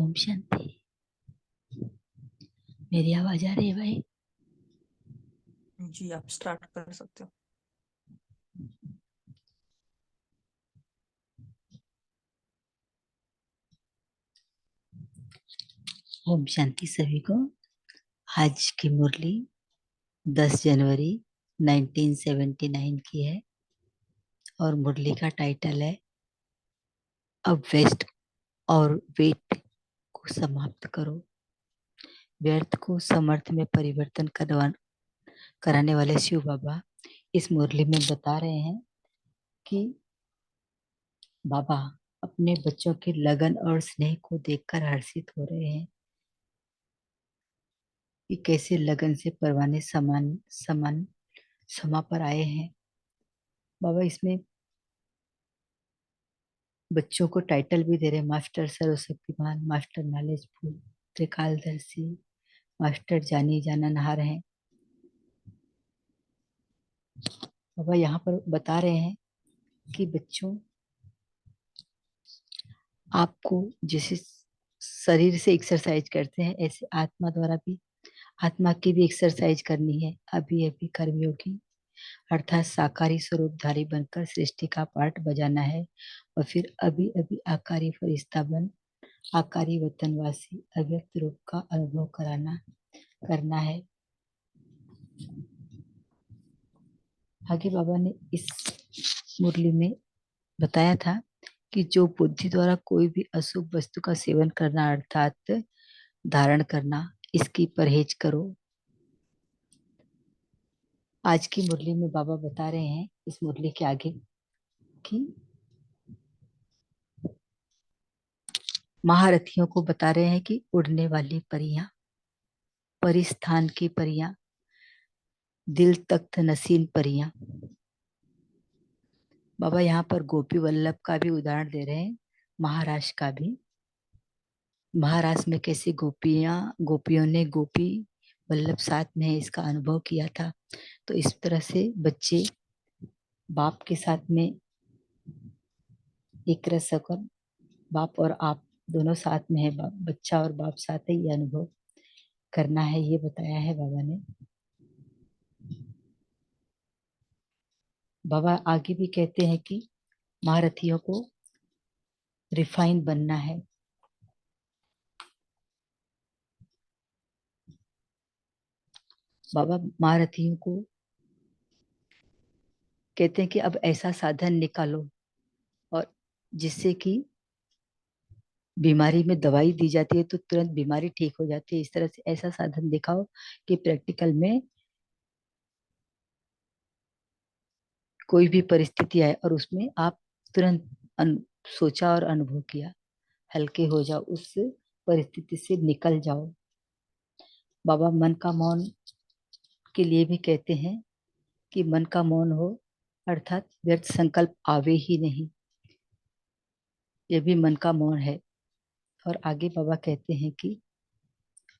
ओम शांति। मेरी आवाज आ रही है भाई? जी, आप स्टार्ट कर सकते हो। ओम शांति सभी को। आज की मुरली 10 जनवरी 1979 की है और मुरली का टाइटल है अब वेस्ट और वेट को समाप्त करो। व्यर्थ को समर्थ में परिवर्तन कराने वाले शिव बाबा इस मुरली में बता रहे हैं कि बाबा अपने बच्चों के लगन और स्नेह को देखकर हर्षित हो रहे हैं कि कैसे लगन से परवाने समान समान समा पर आए हैं। बाबा इसमें बच्चों को टाइटल भी दे रहे हैं, मास्टर सर्वशक्तिमान, मास्टर नॉलेजफुल, त्रिकालदर्शी, मास्टर जानी जाननहार हैं। बाबा यहाँ पर बता रहे हैं कि बच्चों, आपको जैसे शरीर से एक्सरसाइज करते हैं ऐसे आत्मा द्वारा भी आत्मा की भी एक्सरसाइज करनी है। अभी अभी कर्मयोगी अर्थात साकारी स्वरूपधारी बनकर सृष्टि का पार्ट बजाना है और फिर अभी अभी आकारी फरिश्ता बन आकारी वतनवासी अव्यक्त रूप का अनुभव करना है। आगे बाबा ने इस मुरली में बताया था कि जो बुद्धि द्वारा कोई भी अशुभ वस्तु का सेवन करना अर्थात धारण करना, इसकी परहेज करो। आज की मुरली में बाबा बता रहे हैं इस मुरली के आगे कि महारथियों को बता रहे हैं कि उड़ने वाली परियां, परिस्थान की परियां, दिल तख्त नसीन परियां। बाबा यहाँ पर गोपी वल्लभ का भी उदाहरण दे रहे हैं, महाराष्ट्र का भी। महाराष्ट्र में कैसी गोपियों ने गोपी वल्लभ साथ में है, इसका अनुभव किया था। तो इस तरह से बच्चे बाप के साथ में एक रस होकर, बाप और आप दोनों साथ में है, बच्चा और बाप साथ है, ये अनुभव करना है, ये बताया है बाबा ने। बाबा आगे भी कहते हैं कि महारथियों को रिफाइन बनना है। बाबा महारथियों को कहते हैं कि अब ऐसा साधन निकालो और जिससे कि बीमारी में दवाई दी जाती है तो तुरंत बीमारी ठीक हो जाती है। इस तरह से ऐसा साधन दिखाओ कि प्रैक्टिकल में कोई भी परिस्थिति आए और उसमें आप तुरंत सोचा और अनुभव किया, हल्के हो जाओ, उस परिस्थिति से निकल जाओ। बाबा मन का मौन के लिए भी कहते हैं कि मन का मौन हो अर्थात व्यर्थ संकल्प आवे ही नहीं, ये भी मन का मौन है। और आगे बाबा कहते हैं कि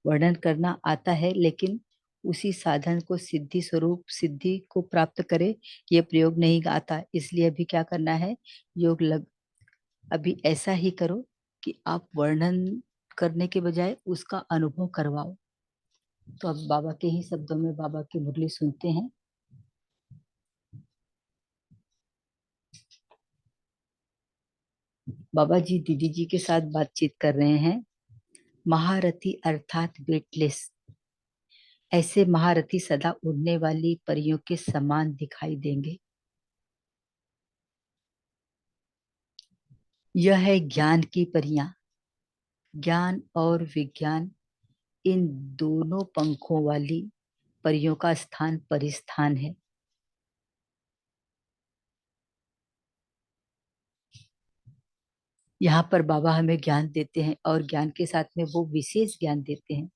वर्णन करना आता है लेकिन उसी साधन को सिद्धि स्वरूप सिद्धि को प्राप्त करे, ये प्रयोग नहीं आता। इसलिए अभी क्या करना है, योग लग अभी ऐसा ही करो कि आप वर्णन करने के बजाय उसका अनुभव करवाओ। तो अब बाबा के ही शब्दों में बाबा की मुरली सुनते हैं। बाबा जी दीदी जी के साथ बातचीत कर रहे हैं। महारथी अर्थात वेटलेस, ऐसे महारथी सदा उड़ने वाली परियों के समान दिखाई देंगे। यह है ज्ञान की परियां। ज्ञान और विज्ञान, इन दोनों पंखों वाली परियों का स्थान परिस्थान है। यहाँ पर बाबा हमें ज्ञान देते हैं और ज्ञान के साथ में वो विशेष ज्ञान देते हैं।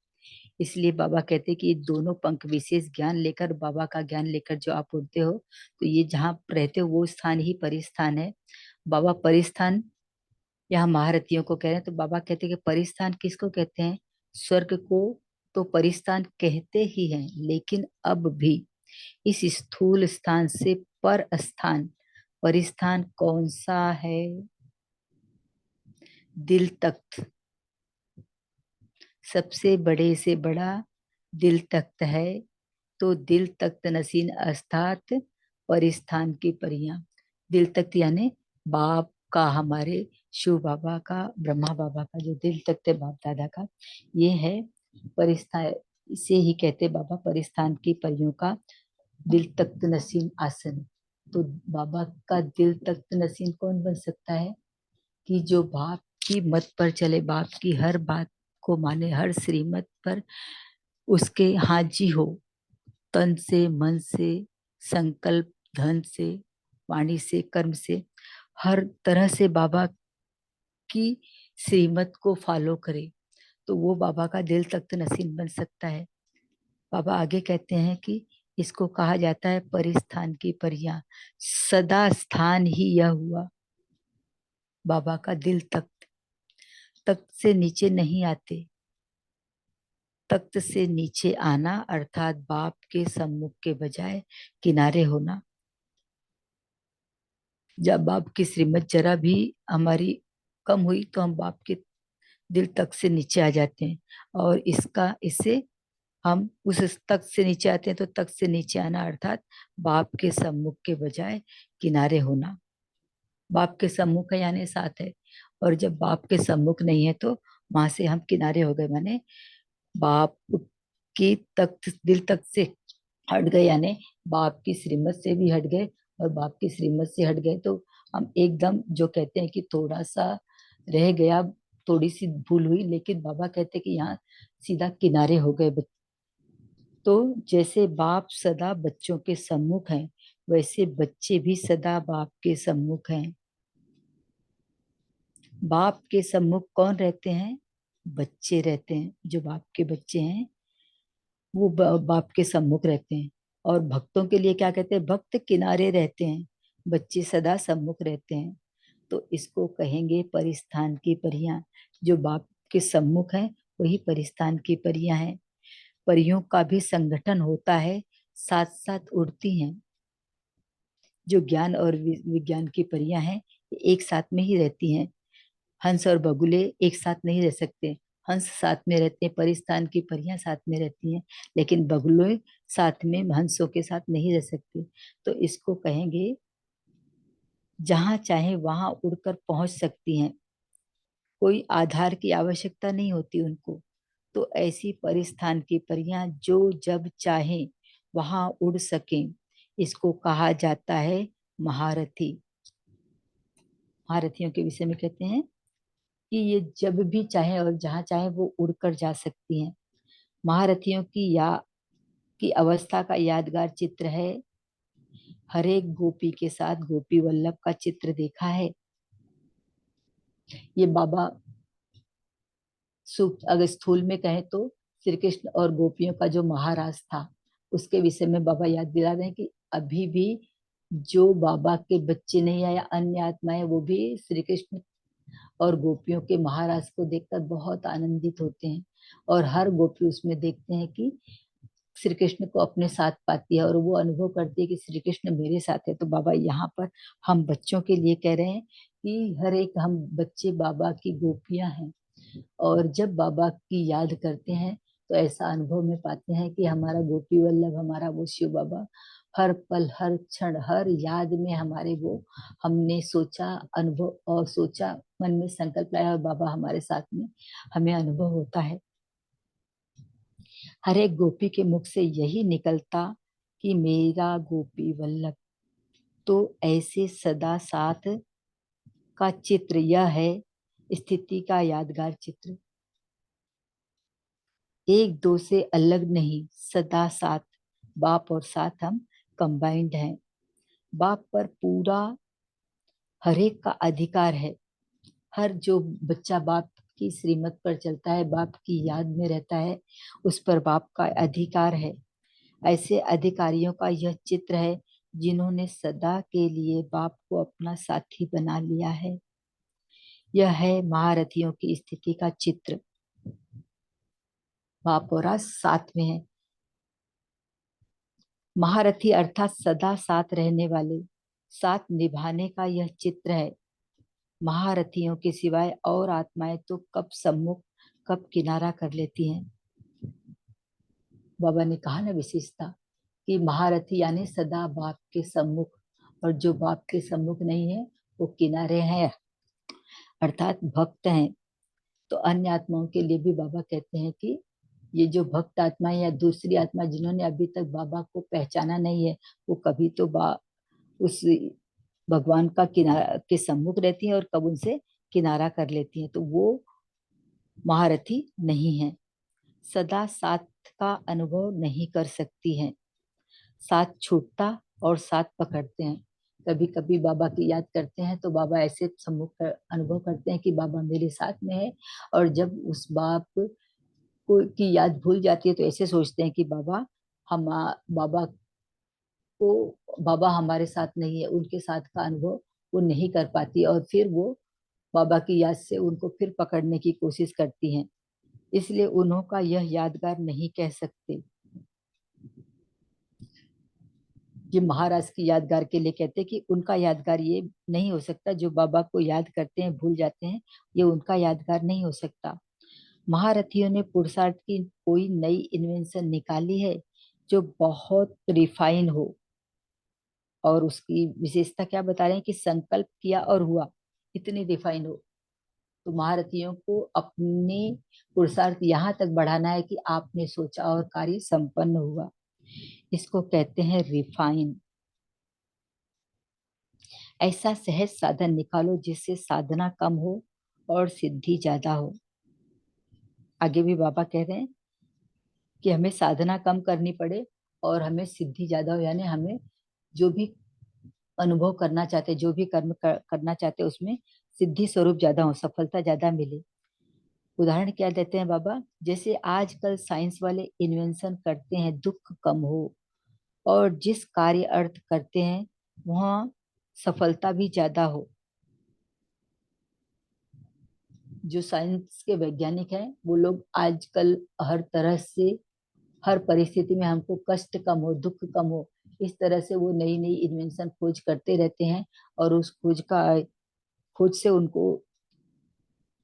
इसलिए बाबा कहते हैं कि ये दोनों पंख विशेष ज्ञान लेकर, बाबा का ज्ञान लेकर जो आप उड़ते हो तो ये जहाँ रहते हो वो स्थान ही परिस्थान है। बाबा परिस्थान यहाँ महारथियों को कह रहे हैं, तो बाबा कहते हैं कि परिस्थान किसको कहते हैं? स्वर्ग को तो परिस्थान कहते ही हैं, लेकिन अब भी इस स्थूल स्थान से पर स्थान परिस्थान कौन सा है? दिल तख्त। सबसे बड़े से बड़ा दिल तख्त है, तो दिल तख्त नसीन अस्तात परिस्थान की परियां। दिल तख्त यानी बाप का, हमारे शिव बाबा का, ब्रह्मा बाबा का जो दिल तख्त है बाप दादा का, ये है परिस्थान। इसे ही कहते बाबा परिस्थान की परियों का दिल तख्त नसीन आसन। तो बाबा का दिल तख्त नसीन कौन बन सकता है? कि जो बाप की मत पर चले, बाप की हर बात को माने, हर श्रीमत पर उसके हाजी हो, तन से, मन से, संकल्प, धन से, वाणी से, कर्म से, हर तरह से बाबा की श्रीमत को फॉलो करे, तो वो बाबा का दिल तख्त नसीन बन सकता है। बाबा आगे कहते हैं कि इसको कहा जाता है परिस्थान की परियां। सदा स्थान ही यह हुआ बाबा का दिल तख्त। तख्त से नीचे नहीं आते, तख्त से नीचे आना अर्थात बाप के सम्मुख के बजाय किनारे होना। जब बाप की श्रीमत जरा भी हमारी कम हुई तो हम बाप के दिल तक से नीचे आ जाते हैं। और इससे हम उस तख्त से नीचे आते हैं, तो तख्त से नीचे आना अर्थात बाप के सम्मुख के बजाय किनारे होना। बाप के सम्मुख है यानी साथ है, और जब बाप के सम्मुख नहीं है तो वहां से हम किनारे हो गए, माने बाप की तख्त, दिल तख्त से हट गए, यानी बाप की श्रीमत से भी हट गए। और बाप की श्रीमत से हट गए तो हम एकदम, जो कहते हैं कि थोड़ा सा रह गया, थोड़ी सी भूल हुई, लेकिन बाबा कहते हैं कि यहाँ सीधा किनारे हो गए। तो जैसे बाप सदा बच्चों के सम्मुख हैं, वैसे बच्चे भी सदा बाप के सम्मुख हैं। बाप के सम्मुख कौन रहते हैं? बच्चे रहते हैं। जो बाप के बच्चे हैं वो बाप के सम्मुख रहते हैं। और भक्तों के लिए क्या कहते हैं? भक्त किनारे रहते हैं, बच्चे सदा सम्मुख रहते हैं। तो इसको कहेंगे परिस्थान की परियां। जो बाप के सम्मुख है वही परिस्थान की परियां हैं। परियों का भी संगठन होता है, साथ साथ उड़ती हैं। जो ज्ञान और विज्ञान की परियां हैं ये एक साथ में ही रहती हैं। हंस और बगुले एक साथ नहीं रह सकते। हंस साथ में रहते हैं, परिस्थान की परियां साथ में रहती हैं, लेकिन बगुले साथ में हंसों के साथ नहीं रह सकते। तो इसको कहेंगे जहां चाहे वहां उड़कर पहुंच सकती हैं, कोई आधार की आवश्यकता नहीं होती उनको। तो ऐसी परिस्थान की परियां जो जब चाहे वहां उड़ सकें, इसको कहा जाता है महारथी। महारथियों के विषय में कहते हैं कि ये जब भी चाहे और जहां चाहे वो उड़कर जा सकती हैं। महारथियों की अवस्था का यादगार चित्र है, हर एक गोपी के साथ गोपी वल्लभ का चित्र देखा है। ये बाबा अगर स्थूल में कहें तो श्री कृष्ण और गोपियों का जो महाराज था उसके विषय में बाबा याद दिला रहे हैं कि अभी भी जो बाबा के बच्चे नहीं आया, अन्य आत्माएं, वो भी श्री कृष्ण और गोपियों के महाराज को देखकर बहुत आनंदित होते हैं। और हर गोपी उसमें देखते हैं कि श्री कृष्ण को अपने साथ पाती है, और वो अनुभव करती है कि श्री कृष्ण मेरे साथ है। तो बाबा यहाँ पर हम बच्चों के लिए कह रहे हैं कि हर एक हम बच्चे बाबा की गोपियां हैं। और जब बाबा की याद करते हैं तो ऐसा अनुभव में पाते हैं कि हमारा गोपी वल्लभ, हमारा वो शिव बाबा हर पल, हर क्षण, हर याद में हमारे वो, हमने सोचा अनुभव और सोचा, मन में संकल्प लाया और बाबा हमारे साथ में, हमें अनुभव होता है। हर एक गोपी के मुख से यही निकलता कि मेरा गोपी वल्लभ। तो ऐसे सदा साथ का चित्र यह है, स्थिति का यादगार चित्र। एक दो से अलग नहीं, सदा साथ। बाप और साथ हम कंबाइंड हैं। बाप पर पूरा हर एक का अधिकार है। हर जो बच्चा बाप की श्रीमत पर चलता है, बाप की याद में रहता है, उस पर बाप का अधिकार है। ऐसे अधिकारियों का यह चित्र है जिन्होंने सदा के लिए बाप को अपना साथी बना लिया है। यह है महारथियों की स्थिति का चित्र। बाप और आज साथ में है। महारथी अर्थात सदा साथ रहने वाले, साथ निभाने का यह चित्र है। महारथियों के सिवाय और आत्माएं तो कब सम्मुख, कब किनारा कर लेती हैं। बाबा ने कहा ना विशेषता कि महारथी यानी सदा बाप के सम्मुख, और जो बाप के सम्मुख नहीं है वो किनारे हैं, अर्थात भक्त हैं। तो अन्य आत्माओं के लिए भी बाबा कहते हैं कि ये जो भक्त आत्मा या दूसरी आत्मा जिन्होंने अभी तक बाबा को पहचाना नहीं है, वो कभी तो उस भगवान का किनारा के सम्मुख रहती हैं और कब उनसे किनारा कर लेती हैं, तो वो महारथी नहीं है। सदा साथ का अनुभव नहीं कर सकती हैं, साथ छूटता और साथ पकड़ते हैं। कभी कभी बाबा की याद करते हैं तो बाबा ऐसे सम्मुख अनुभव करते हैं कि बाबा मेरे साथ में है, और जब उस बाप को की याद भूल जाती है तो ऐसे सोचते हैं कि हम बाबा बाबा हमारे साथ नहीं है, उनके साथ का अनुभव वो नहीं कर पाती, और फिर वो बाबा की याद से उनको फिर पकड़ने की कोशिश करती हैं। इसलिए उन्हों का यह यादगार नहीं कह सकते। ये महाराज की यादगार के लिए कहते हैं कि उनका यादगार ये नहीं हो सकता, जो बाबा को याद करते हैं भूल जाते हैं, ये उनका यादगार नहीं हो सकता। महारथियों ने पुरुषार्थ की कोई नई इन्वेंशन निकाली है जो बहुत रिफाइन हो, और उसकी विशेषता क्या बता रहे हैं कि संकल्प किया और हुआ, इतनी रिफाइन हो। तो महारथियों को अपने पुरुषार्थ यहाँ तक बढ़ाना है कि आपने सोचा और कार्य संपन्न हुआ, इसको कहते हैं रिफाइन। ऐसा सहज साधन निकालो जिससे साधना कम हो और सिद्धि ज्यादा हो। आगे भी बाबा कह रहे हैं कि हमें साधना कम करनी पड़े और हमें सिद्धि ज्यादा हो, यानी हमें जो भी अनुभव करना चाहते, जो भी करना चाहते उसमें सिद्धि स्वरूप ज्यादा हो, सफलता ज्यादा मिले। उदाहरण क्या देते हैं बाबा, जैसे आजकल साइंस वाले इन्वेंशन करते हैं दुख कम हो, और जिस कार्य अर्थ करते हैं वहाँ सफलता भी ज्यादा हो। जो साइंस के वैज्ञानिक हैं वो लोग आजकल हर तरह से, हर परिस्थिति में हमको कष्ट कम हो, दुख कम हो, इस तरह से वो नई नई इन्वेंशन खोज करते रहते हैं, और उस खोज से उनको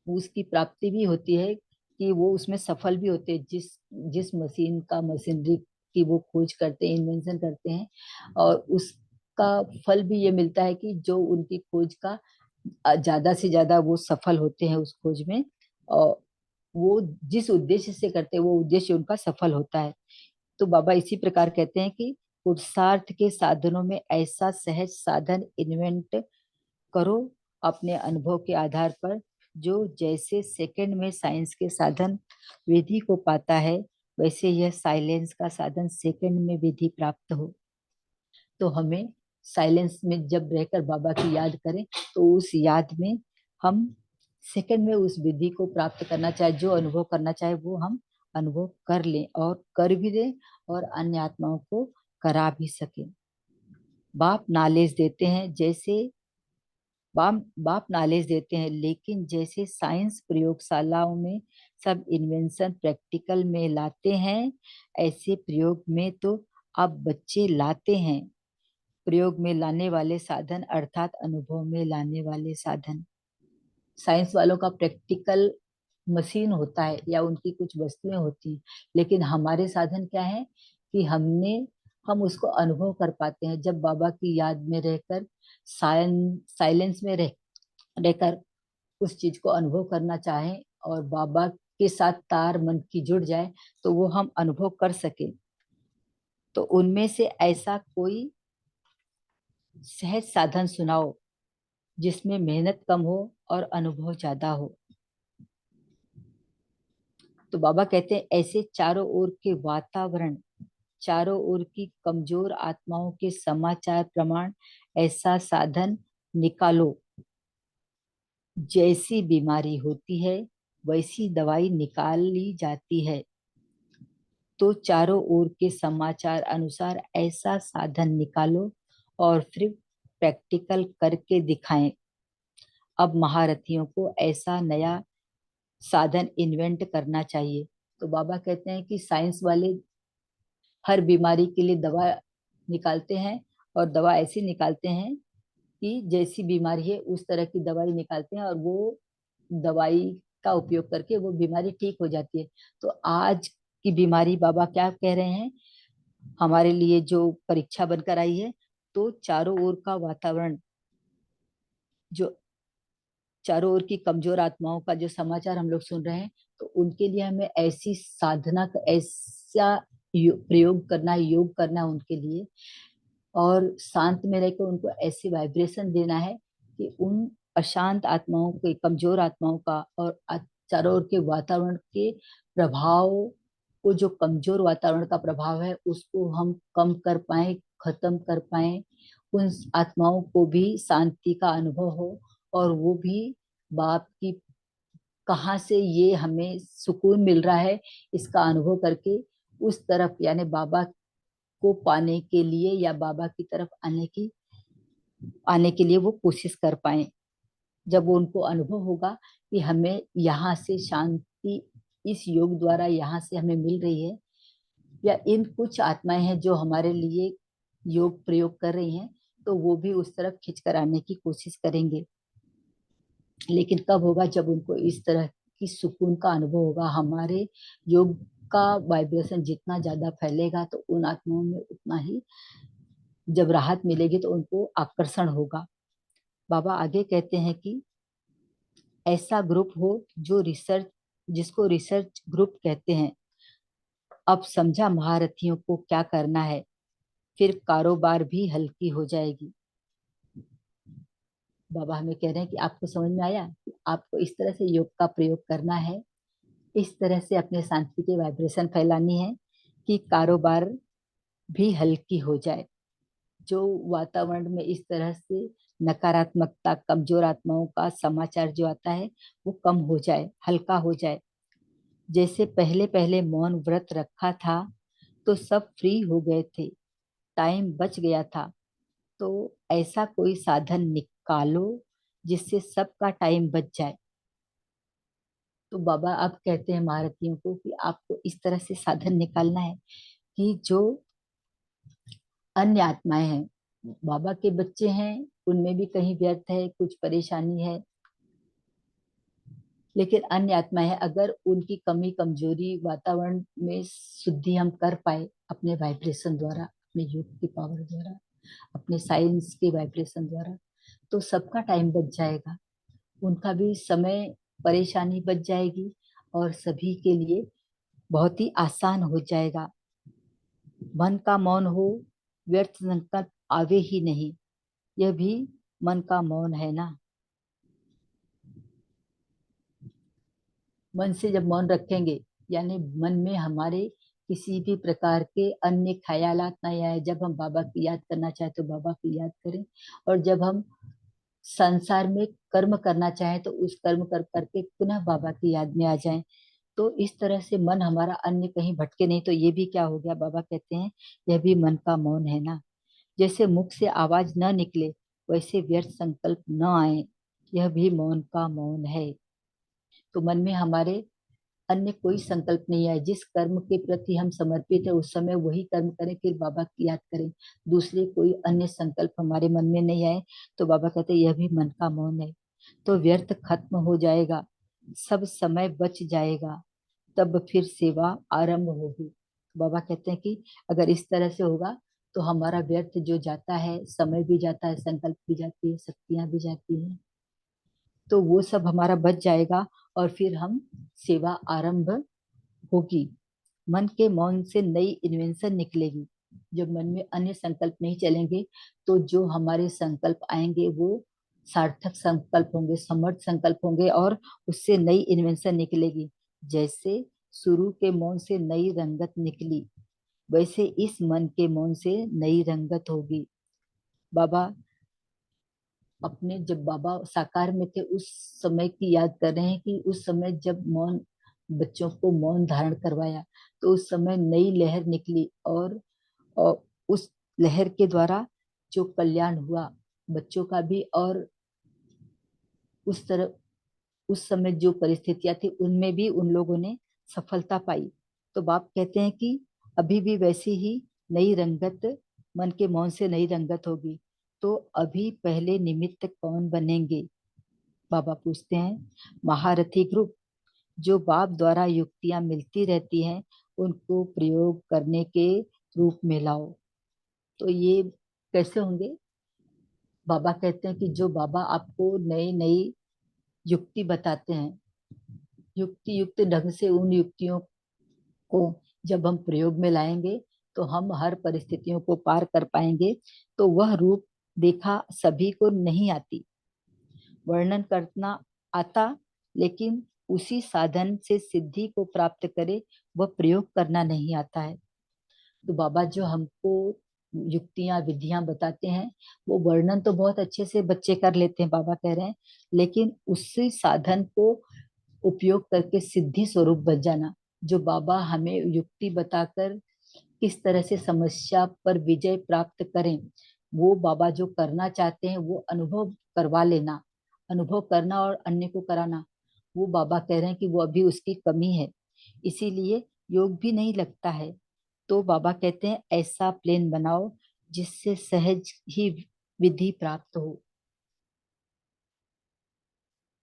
उसकी प्राप्ति भी होती है कि वो उसमें सफल भी होते हैं। जिस जिस मशीनरी की वो खोज करते हैं, इन्वेंशन करते हैं, और उसका फल भी ये मिलता है कि जो उनकी खोज का ज्यादा से ज्यादा वो सफल होते हैं उस खोज में, और वो जिस उद्देश्य से करते हैं वो उद्देश्य उनका सफल होता है। तो बाबा इसी प्रकार कहते हैं कि पुरुषार्थ के साधनों में ऐसा सहज साधन इन्वेंट करो अपने अनुभव के आधार पर, जो जैसे सेकंड में साइंस के साधन विधि को पाता है, वैसे यह साइलेंस का साधन सेकंड में विधि प्राप्त हो। तो हमें साइलेंस में जब रहकर बाबा की याद करें तो उस याद में हम सेकंड में उस विधि को प्राप्त करना चाहे, जो अनुभव करना चाहे वो हम अनुभव कर लें और कर भी दें, और अन्य आत्माओं को करा भी सकें। बाप नॉलेज देते हैं जैसे बाप नॉलेज देते हैं, लेकिन जैसे साइंस प्रयोगशालाओं में सब इन्वेंशन प्रैक्टिकल में लाते हैं, ऐसे प्रयोग में तो अब बच्चे लाते हैं। प्रयोग में लाने वाले साधन अर्थात अनुभव में लाने वाले साधन। साइंस वालों का प्रैक्टिकल मशीन होता है या उनकी कुछ वस्तुएं होती हैं, लेकिन हमारे साधन क्या है कि हम उसको अनुभव कर पाते हैं जब बाबा की याद में रहकर, साइलेंस में रहकर उस चीज को अनुभव करना चाहें, और बाबा के साथ तार मन की जुड़ जाए तो वो हम अनुभव कर सके। तो उनमें से ऐसा कोई सहज साधन सुनाओ जिसमें मेहनत कम हो और अनुभव ज्यादा हो। तो बाबा कहते हैं ऐसे चारों ओर के वातावरण, चारों ओर की कमजोर आत्माओं के समाचार प्रमाण, ऐसा साधन निकालो। जैसी बीमारी होती है वैसी दवाई निकाली जाती है, तो चारों ओर के समाचार अनुसार ऐसा साधन निकालो और फिर प्रैक्टिकल करके दिखाएं। अब महारथियों को ऐसा नया साधन इन्वेंट करना चाहिए। तो बाबा कहते हैं कि साइंस वाले हर बीमारी के लिए दवा निकालते हैं, और दवा ऐसी निकालते हैं कि जैसी बीमारी है उस तरह की दवाई निकालते हैं, और वो दवाई का उपयोग करके वो बीमारी ठीक हो जाती है। तो आज की बीमारी बाबा क्या कह रहे हैं, हमारे लिए जो परीक्षा बनकर आई है, तो चारों ओर का वातावरण, जो चारों ओर की कमजोर आत्माओं का जो समाचार हम लोग सुन रहे हैं, तो उनके लिए हमें ऐसी साधना, ऐसा प्रयोग करना, योग करना है उनके लिए, और शांत में रहकर उनको ऐसी वाइब्रेशन देना है कि उन अशांत आत्माओं के, कमजोर आत्माओं का और चारों ओर के वातावरण के प्रभाव को, जो कमजोर वातावरण का प्रभाव है उसको हम कम कर पाए, खत्म कर पाए, उन आत्माओं को भी शांति का अनुभव हो, और वो भी बाप की कहाँ से ये हमें सुकून मिल रहा है इसका अनुभव करके उस तरफ, यानी बाबा को पाने के लिए या बाबा की तरफ आने के लिए वो कोशिश कर पाए। जब वो उनको अनुभव होगा कि हमें यहाँ से शांति इस योग द्वारा यहाँ से हमें मिल रही है, या इन कुछ आत्माएं हैं जो हमारे लिए योग प्रयोग कर रही हैं, तो वो भी उस तरफ खींच कर आने की कोशिश करेंगे। लेकिन कब होगा, जब उनको इस तरह की सुकून का अनुभव होगा। हमारे योग का वाइब्रेशन जितना ज्यादा फैलेगा तो उन आत्माओं में उतना ही जब राहत मिलेगी तो उनको आकर्षण होगा। बाबा आगे कहते हैं कि ऐसा ग्रुप हो जो रिसर्च, जिसको रिसर्च ग्रुप कहते हैं। अब समझा महारथियों को क्या करना है, फिर कारोबार भी हल्की हो जाएगी। बाबा हमें कह रहे हैं कि आपको समझ में आया कि आपको इस तरह से योग का प्रयोग करना है, इस तरह से अपने शांति के वाइब्रेशन फैलानी है कि कारोबार भी हल्की हो जाए। जो वातावरण में इस तरह से नकारात्मकता, कमजोर आत्माओं का समाचार जो आता है वो कम हो जाए, हल्का हो जाए। जैसे पहले पहले मौन व्रत रखा था तो सब फ्री हो गए थे, टाइम बच गया था, तो ऐसा कोई साधन निकालो जिससे सबका टाइम बच जाए। तो बाबा अब कहते हैं महारथियों को कि आपको इस तरह से साधन निकालना है कि जो अन्य आत्माएं हैं, बाबा के बच्चे हैं, उनमें भी कहीं व्यर्थ है, कुछ परेशानी है, लेकिन अन्य आत्माएं हैं, अगर उनकी कमी कमजोरी वातावरण में शुद्धि हम कर पाए अपने वाइब्रेशन द्वारा, अपने योग की पावर द्वारा, अपने साइंस के वाइब्रेशन द्वारा, तो सबका टाइम बच जाएगा, उनका भी समय, परेशानी बच जाएगी, और सभी के लिए बहुत ही आसान हो जाएगा। मन का मौन हो, व्यर्थ संकल्प आवे ही नहीं, यह भी मन का मौन है ना। मन से जब मौन रखेंगे, यानी मन में हमारे किसी भी प्रकार के अन्य ख्यालात नहीं आए। जब हम बाबा की याद करना चाहे तो बाबा की याद करें, और जब हम संसार में कर्म करना चाहें तो उस कर्म कर करके पुनः बाबा की याद में आ जाएं। तो इस तरह से मन हमारा अन्य कहीं भटके नहीं। तो ये भी क्या हो गया, बाबा कहते हैं यह भी मन का मौन है ना। जैसे मुख से आवाज न निकले वैसे व्यर्थ संकल्प न आए, यह भी मौन का मौन है। तो मन में हमारे अन्य कोई संकल्प नहीं आए, जिस कर्म के प्रति हम समर्पित है उस समय वही कर्म करें, फिर बाबा की याद करें, दूसरे कोई अन्य संकल्प हमारे मन में नहीं आए। तो बाबा कहते हैं यह भी मन का मौन है। तो व्यर्थ खत्म हो जाएगा, सब समय बच जाएगा, तब फिर सेवा आरंभ होगी। बाबा कहते हैं कि अगर इस तरह से होगा तो हमारा व्यर्थ जो जाता है, समय भी जाता है, संकल्प भी जाती है, शक्तियां भी जाती हैं, तो वो सब हमारा बच जाएगा, और फिर हम सेवा आरंभ होगी। मन के मौन से नई इन्वेंशन निकलेगी। जब मन में अन्य संकल्प नहीं चलेंगे तो जो हमारे संकल्प आएंगे वो सार्थक संकल्प होंगे, समर्थ संकल्प होंगे, और उससे नई इन्वेंशन निकलेगी। जैसे शुरू के मौन से नई रंगत निकली, वैसे इस मन के मौन से नई रंगत होगी। बाबा अपने, जब बाबा साकार में थे उस समय की याद कर रहे हैं कि उस समय जब मौन, बच्चों को मौन धारण करवाया, तो उस समय नई लहर निकली, और उस लहर के द्वारा जो कल्याण हुआ बच्चों का भी, और उस तरह उस समय जो परिस्थितियां थी उनमें भी उन लोगों ने सफलता पाई। तो बाप कहते हैं कि अभी भी वैसी ही नई रंगत, मन के मौन से नई रंगत होगी। तो अभी पहले निमित्त कौन बनेंगे, बाबा पूछते हैं। महारथी ग्रुप, जो बाप द्वारा युक्तियां मिलती रहती हैं उनको प्रयोग करने के रूप में लाओ। तो ये कैसे होंगे? बाबा कहते हैं कि जो बाबा आपको नई नई युक्ति बताते हैं, युक्ति युक्त ढंग से उन युक्तियों को जब हम प्रयोग में लाएंगे तो हम हर परिस्थितियों को पार कर पाएंगे। तो वह रूप देखा सभी को नहीं आती, वर्णन करना आता, लेकिन उसी साधन से सिद्धि को प्राप्त करे वह प्रयोग करना नहीं आता है। तो बाबा जो हमको युक्तियां विधियां बताते हैं वो वर्णन तो बहुत अच्छे से बच्चे कर लेते हैं, बाबा कह रहे हैं, लेकिन उसी साधन को उपयोग करके सिद्धि स्वरूप बन जाना। जो बाबा हमें युक्ति बताकर किस तरह से समस्या पर विजय प्राप्त करें, वो बाबा जो करना चाहते हैं वो अनुभव करवा लेना, अनुभव करना और अन्य को कराना, वो बाबा कह रहे हैं कि वो अभी उसकी कमी है, इसीलिए योग भी नहीं लगता है। तो बाबा कहते हैं ऐसा प्लेन बनाओ जिससे सहज ही विधि प्राप्त हो।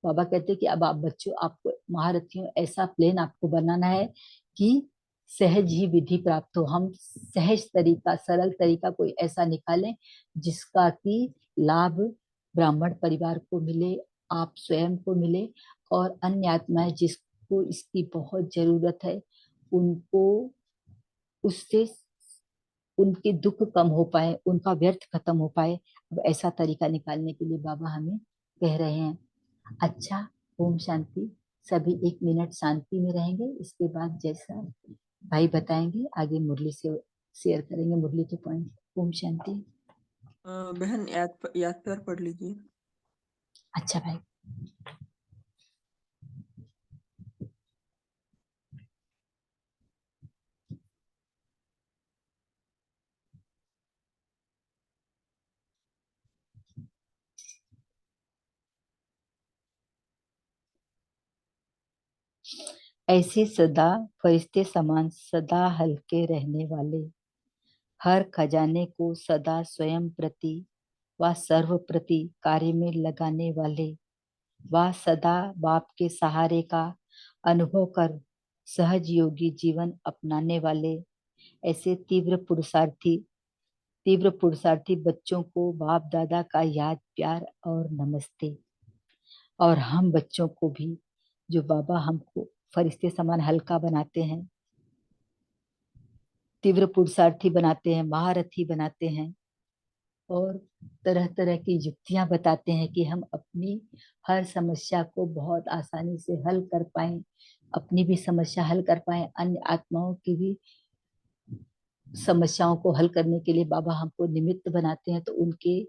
बाबा कहते हैं कि अब आप बच्चों, आपको महारथियों ऐसा प्लेन आपको बनाना है कि सहज ही विधि प्राप्त हो। हम सहज तरीका, सरल तरीका कोई ऐसा निकालें जिसका कि लाभ ब्राह्मण परिवार को मिले, आप स्वयं को मिले, और अन्य आत्माएं जिसको इसकी बहुत जरूरत है उनको उससे उनके दुख कम हो पाए, उनका व्यर्थ खत्म हो पाए। अब ऐसा तरीका निकालने के लिए बाबा हमें कह रहे हैं। अच्छा, ओम शांति। सभी 1 मिनट शांति में रहेंगे, इसके बाद जैसा भाई बताएंगे आगे मुरली से शेयर करेंगे मुरली के पॉइंट। ओम शांति। बहन याद पर पढ़ लीजिए। अच्छा भाई। ऐसे सदा फरिश्ते समान, सदा हल्के रहने वाले, हर खजाने को सदा स्वयं प्रति व सर्व प्रति कार्य में लगाने वाले, व सदा बाप के सहारे का अनुभव कर सहज योगी जीवन अपनाने वाले, ऐसे तीव्र पुरुषार्थी बच्चों को बाप दादा का याद प्यार और नमस्ते। और हम बच्चों को भी, जो बाबा हमको फरिश्ते समान हल्का बनाते हैं, तीव्र पुरुषार्थी बनाते हैं, महारथी बनाते हैं, और तरह तरह की युक्तियां बताते हैं कि हम अपनी हर समस्या को बहुत आसानी से हल कर पाएं, अपनी भी समस्या हल कर पाएं, अन्य आत्माओं की भी समस्याओं को हल करने के लिए बाबा हमको निमित्त बनाते हैं। तो उनके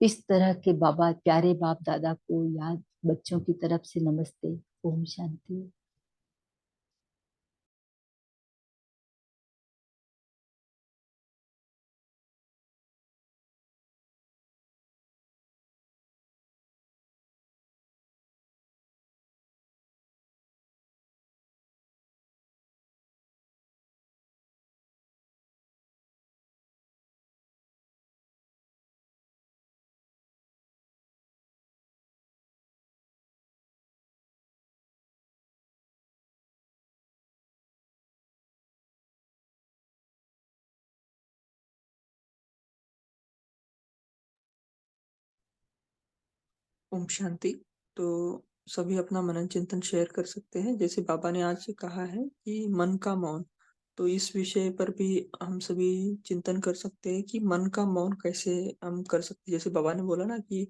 इस तरह के बाबा प्यारे बाप दादा को याद बच्चों की तरफ से नमस्ते। ओम शांति। ओम शांति। तो सभी अपना मनन चिंतन शेयर कर सकते हैं। जैसे बाबा ने आज कहा है कि मन का मौन, तो इस विषय पर भी हम सभी चिंतन कर सकते हैं कि मन का मौन कैसे हम कर सकते हैं। जैसे बाबा ने बोला ना कि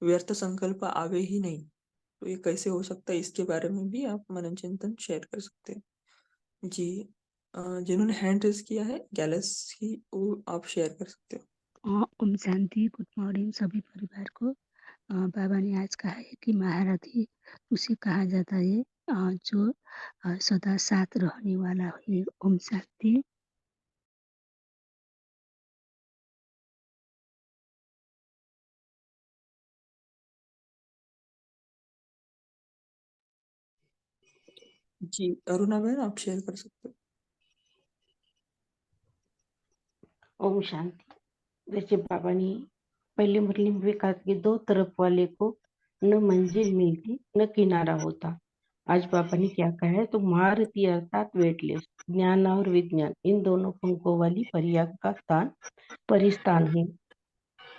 व्यर्थ संकल्प आवे ही नहीं, तो ये कैसे हो सकता है, इसके बारे में भी आप मनन चिंतन शेयर कर सकते हैं। जी, जिन्होंने हैंड रेज किया है गैलेक्सी, वो आप शेयर कर सकते हो। ओम शांति। गुड मॉर्निंग सभी परिवार को। बाबा ने आज कहा है कि महारथी उसे कहा जाता है जो सदा साथ रहने वाला है। ओम शांति। जी, अरुणा बहन आप शेयर कर सकते हो। ओम शांति। जैसे बाबा ने पहले मुरली में भी कहा कि दो तरफ वाले को न मंजिल मिलती न किनारा होता। आज बाबा ने क्या कहा है, तो महारथी अर्थात वेटलेस, ज्ञान और विज्ञान इन दोनों पंखों वाली परिया का स्थान परिस्थान है।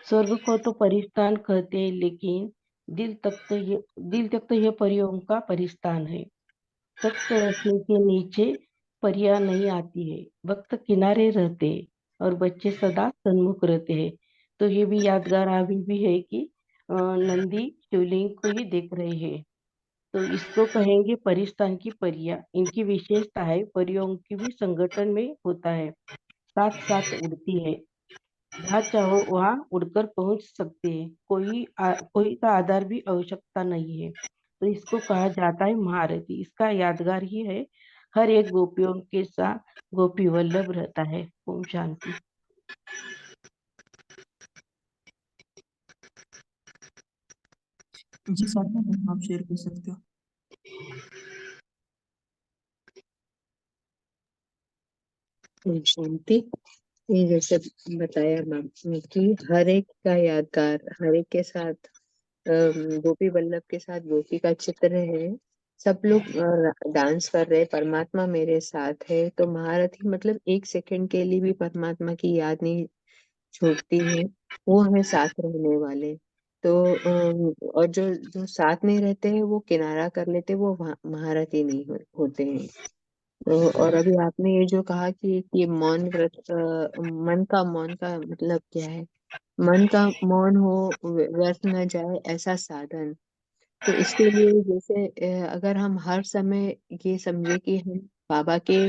स्वर्ग को तो परिस्थान कहते हैं, लेकिन दिल तक तो यह परियों का परिस्थान है। तख्त रस्सी के नीचे परियां नहीं आती है, भक्त किनारे रहते हैं और बच्चे सदा सन्मुख रहते हैं। तो ये भी यादगार अभी भी है कि नंदी शिवलिंग को ही देख रहे हैं, तो इसको कहेंगे परिस्थान की परियां। इनकी विशेषता है परियों की भी संगठन में होता है, साथ साथ उड़ती है, जहाँ चाहो वहां उड़कर पहुंच सकते हैं, कोई का आधार भी आवश्यकता नहीं है। तो इसको कहा जाता है महारथी। इसका यादगार ही है, हर एक गोपियों के साथ गोपी वल्लभ रहता है। ओम शांति। जी साधना बहन, आप शेयर कर सकते हो। ओम शांति। ये जैसे बताया मैम ने कि हर एक का यादगार, हर एक के साथ गोपी वल्लभ के साथ गोपी का चित्र है। सब लोग डांस कर रहे, परमात्मा मेरे साथ है। तो महारथी मतलब एक सेकंड के लिए भी परमात्मा की याद नहीं छूटती है, वो है साथ रहने वाले। तो और जो जो साथ नहीं रहते हैं वो किनारा कर लेते, वो महारथी नहीं होते हैं। तो और अभी आपने ये जो कहा कि ये मौन व्रत, मन का मौन का मतलब क्या है? मन का मौन हो, व्यर्थ न जाए ऐसा साधन। तो इसके लिए जैसे अगर हम हर समय ये समझे कि हम बाबा के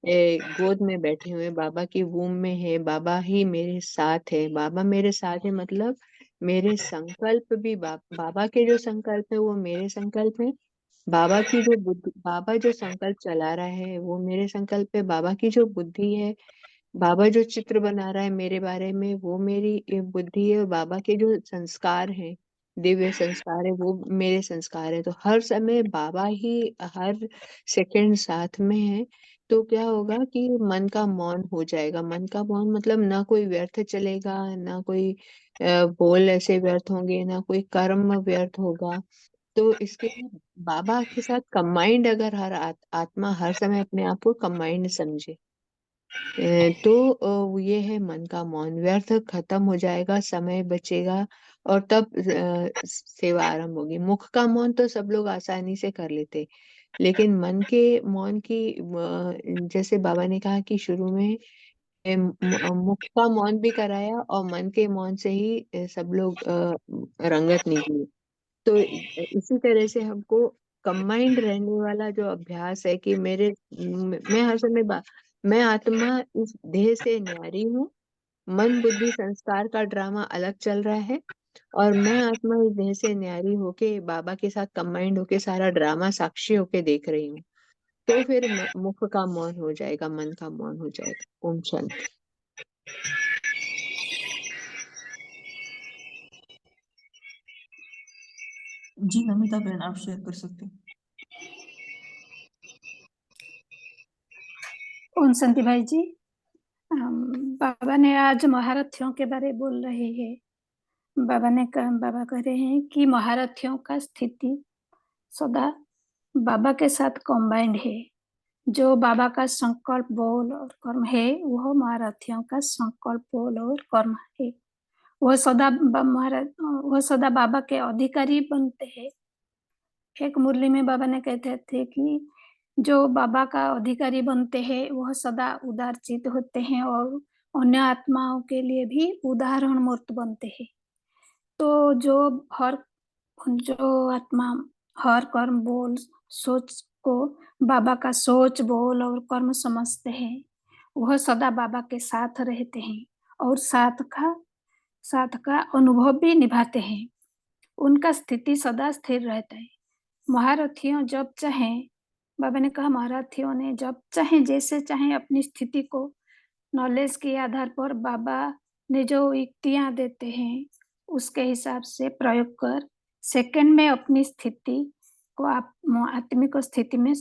गोद में बैठे हुए, बाबा की वूम में है, बाबा ही मेरे साथ है। बाबा मेरे साथ है मतलब मेरे संकल्प भी बाबा के जो संकल्प है वो मेरे संकल्प है। बाबा की जो बुद्धि, बाबा जो संकल्प चला रहा है वो मेरे संकल्प है। बाबा की जो बुद्धि है, बाबा जो चित्र बना रहा है मेरे बारे में, वो मेरी बुद्धि है। और बाबा के जो संस्कार हैं, दिव्य संस्कार है, वो मेरे संस्कार है। तो हर समय बाबा ही हर सेकंड साथ में है। तो क्या होगा कि मन का मौन हो जाएगा। मन का मौन मतलब ना कोई व्यर्थ चलेगा, ना कोई बोल ऐसे व्यर्थ होंगे, ना कोई कर्म व्यर्थ होगा। तो इसके लिए बाबा के साथ कंबाइंड, अगर हर आत्मा हर समय अपने आप को कंबाइंड समझे, तो ये है मन का मौन। व्यर्थ खत्म हो जाएगा, समय बचेगा और तब सेवा आरंभ होगी। मुख का मौन तो सब लोग आसानी से कर लेते, लेकिन मन के मौन की जैसे बाबा ने कहा कि शुरू में मुख का मौन भी कराया और मन के मौन से ही सब लोग रंगत निकली। तो इसी तरह से हमको कंबाइंड रहने वाला जो अभ्यास है कि मैं हर समय मैं आत्मा इस देह से न्यारी हूँ। मन बुद्धि संस्कार का ड्रामा अलग चल रहा है और मैं आत्मा इस देह से न्यारी होके बाबा के साथ कंबाइंड होके सारा ड्रामा साक्षी होके देख रही हूँ। तो फिर मुख का मौन हो जाएगा, मन का मौन हो जाएगा। ओम शांति। जी नमिता बहन, आप शेयर कर सकते हो। ओम शांति भाई जी, बाबा ने आज महारथियों के बारे बोल रहे हैं। बाबा कह रहे हैं कि महारथियों का स्थिति सदा बाबा के साथ कंबाइंड है। जो बाबा का संकल्प बोल और कर्म है, वह महारथियों का संकल्प बोल और कर्म है। वह सदा बाबा के अधिकारी बनते हैं। एक मुरली में बाबा ने कहते थे कि जो बाबा का अधिकारी बनते हैं वह सदा उदारचित होते हैं और अन्य आत्माओं के लिए भी उदाहरण मूर्त बनते हैं। तो जो आत्मा हर कर्म बोल सोच को बाबा का सोच बोल और कर्म समझते हैं, वह सदा बाबा के साथ रहते हैं और साथ का अनुभव भी निभाते हैं। उनका स्थिति सदा स्थिर रहता है। महारथियों जब चाहे, बाबा ने कहा महारथियों ने जब चाहे जैसे चाहे अपनी स्थिति को नॉलेज के आधार पर बाबा ने जो युक्तियां देते हैं उसके हिसाब से प्रयोग कर सेकंड में अपनी स्थिति को आत्मिक स्थिति में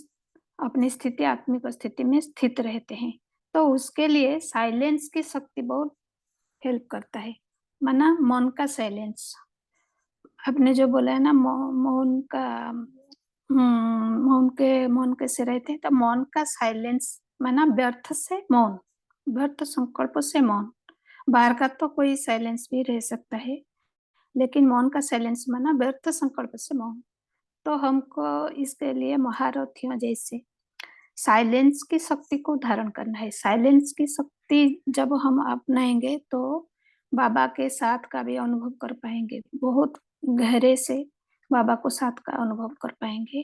आत्मिक स्थिति में स्थित रहते हैं। तो उसके लिए साइलेंस की शक्ति बहुत हेल्प करता है, माना मन का साइलेंस। आपने जो बोला है ना, मौन का मौन कैसे रहते हैं, तो मौन का साइलेंस माना व्यर्थ से मौन, व्यर्थ संकल्प से मौन। बाहर का तो कोई साइलेंस भी रह सकता है, लेकिन मौन का साइलेंस माना व्यर्थ संकल्प से मौन। तो हमको इसके लिए महारथियों जैसे साइलेंस की शक्ति को धारण करना है। साइलेंस की शक्ति जब हम अपनाएंगे तो बाबा के साथ का भी अनुभव कर पाएंगे, बहुत गहरे से बाबा को साथ का अनुभव कर पाएंगे।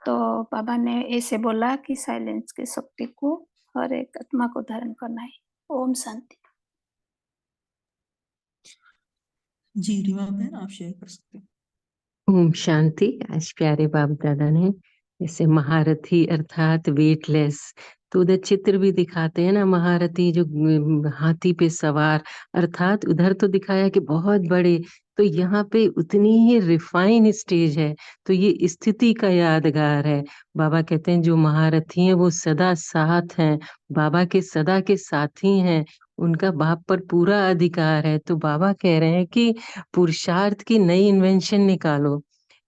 तो बाबा ने ऐसे बोला कि साइलेंस की शक्ति को हर एक आत्मा को धारण करना है। ओम शांति। जी रीमा बहन, आप शेयर कर सकते हैं। ओम शांति। आज प्यारे बाप दादा ने जैसे महारथी अर्थात वेटलेस, तो उधर चित्र भी दिखाते हैं ना, महारथी जो हाथी पे सवार, अर्थात उधर तो दिखाया कि बहुत बड़े, तो यहाँ पे उतनी ही रिफाइन स्टेज है। तो ये स्थिति का यादगार है। बाबा कहते हैं जो महारथी हैं वो सदा साथ हैं, बाबा के सदा के साथी हैं, उनका बाप पर पूरा अधिकार है। तो बाबा कह रहे हैं कि पुरुषार्थ की नई इन्वेंशन निकालो,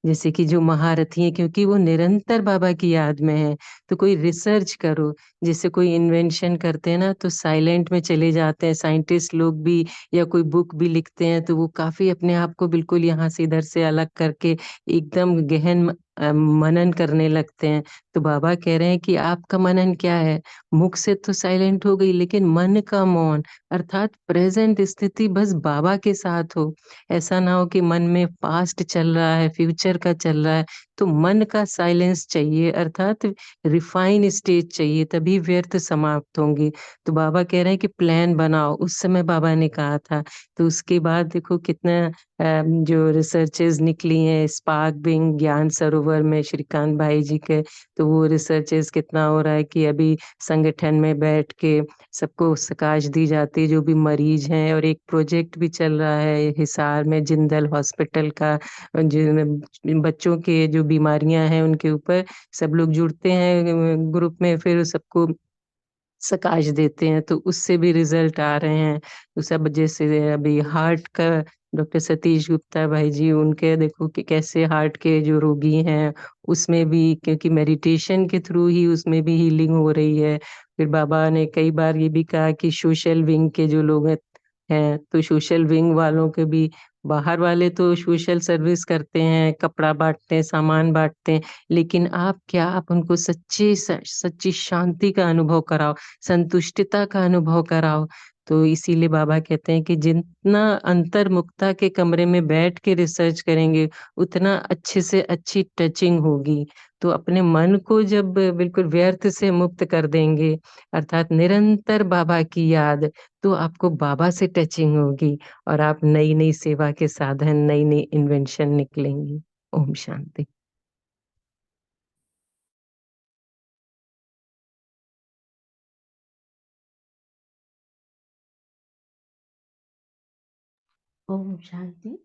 जैसे कि जो महारथी हैं, क्योंकि वो निरंतर बाबा की याद में है, तो कोई रिसर्च करो। जैसे कोई इन्वेंशन करते हैं ना तो साइलेंट में चले जाते हैं साइंटिस्ट लोग भी, या कोई बुक भी लिखते हैं तो वो काफी अपने आप को बिल्कुल यहाँ से इधर से अलग करके एकदम गहन मनन करने लगते हैं। तो बाबा कह रहे हैं कि आपका मनन क्या है, मुख से तो साइलेंट हो गई, लेकिन मन का मौन, अर्थात प्रेजेंट स्थिति बस बाबा के साथ हो। ऐसा ना हो कि मन में पास्ट चल रहा है, फ्यूचर का चल रहा है, तो मन का साइलेंस चाहिए, अर्थात रिफाइन स्टेज चाहिए, तभी व्यर्थ समाप्त होंगे। तो बाबा कह रहे हैं कि प्लान बनाओ, उस समय बाबा ने कहा था। तो उसके बाद देखो कितना जो रिसर्चेस निकली हैं, स्पार्क बिंग ज्ञान सरोवर में श्रीकांत भाई जी के, तो वो रिसर्चेस कितना हो रहा है कि अभी संगठन में बैठ के सबको सकाश दी जाती है जो भी मरीज हैं, और एक प्रोजेक्ट भी चल रहा है हिसार में जिंदल हॉस्पिटल का, जिन बच्चों के जो बीमारियां हैं उनके ऊपर सब लोग जुड़ते हैं ग्रुप में, फिर सबको सकाश देते हैं, तो उससे भी रिजल्ट आ रहे हैं। तो सब जैसे अभी हार्ट का डॉक्टर सतीश गुप्ता भाई जी, उनके देखो कि कैसे हार्ट के जो रोगी हैं उसमें भी, क्योंकि मेडिटेशन के थ्रू ही उसमें भी हीलिंग हो रही है। फिर बाबा ने कई बार ये भी कहा कि सोशल विंग के जो लोग हैं, तो सोशल विंग वालों के भी, बाहर वाले तो सोशल सर्विस करते हैं, कपड़ा बांटते हैं, सामान बांटते हैं, लेकिन आप क्या, आप उनको सच्ची शांति का अनुभव कराओ, संतुष्टता का अनुभव कराओ। तो इसीलिए बाबा कहते हैं कि जितना अंतर्मुखता के कमरे में बैठ के रिसर्च करेंगे उतना अच्छे से अच्छी टचिंग होगी। तो अपने मन को जब बिल्कुल व्यर्थ से मुक्त कर देंगे, अर्थात निरंतर बाबा की याद, तो आपको बाबा से टचिंग होगी और आप नई नई सेवा के साधन, नई नई इन्वेंशन निकलेंगी। ओम शांति। ओम शांति।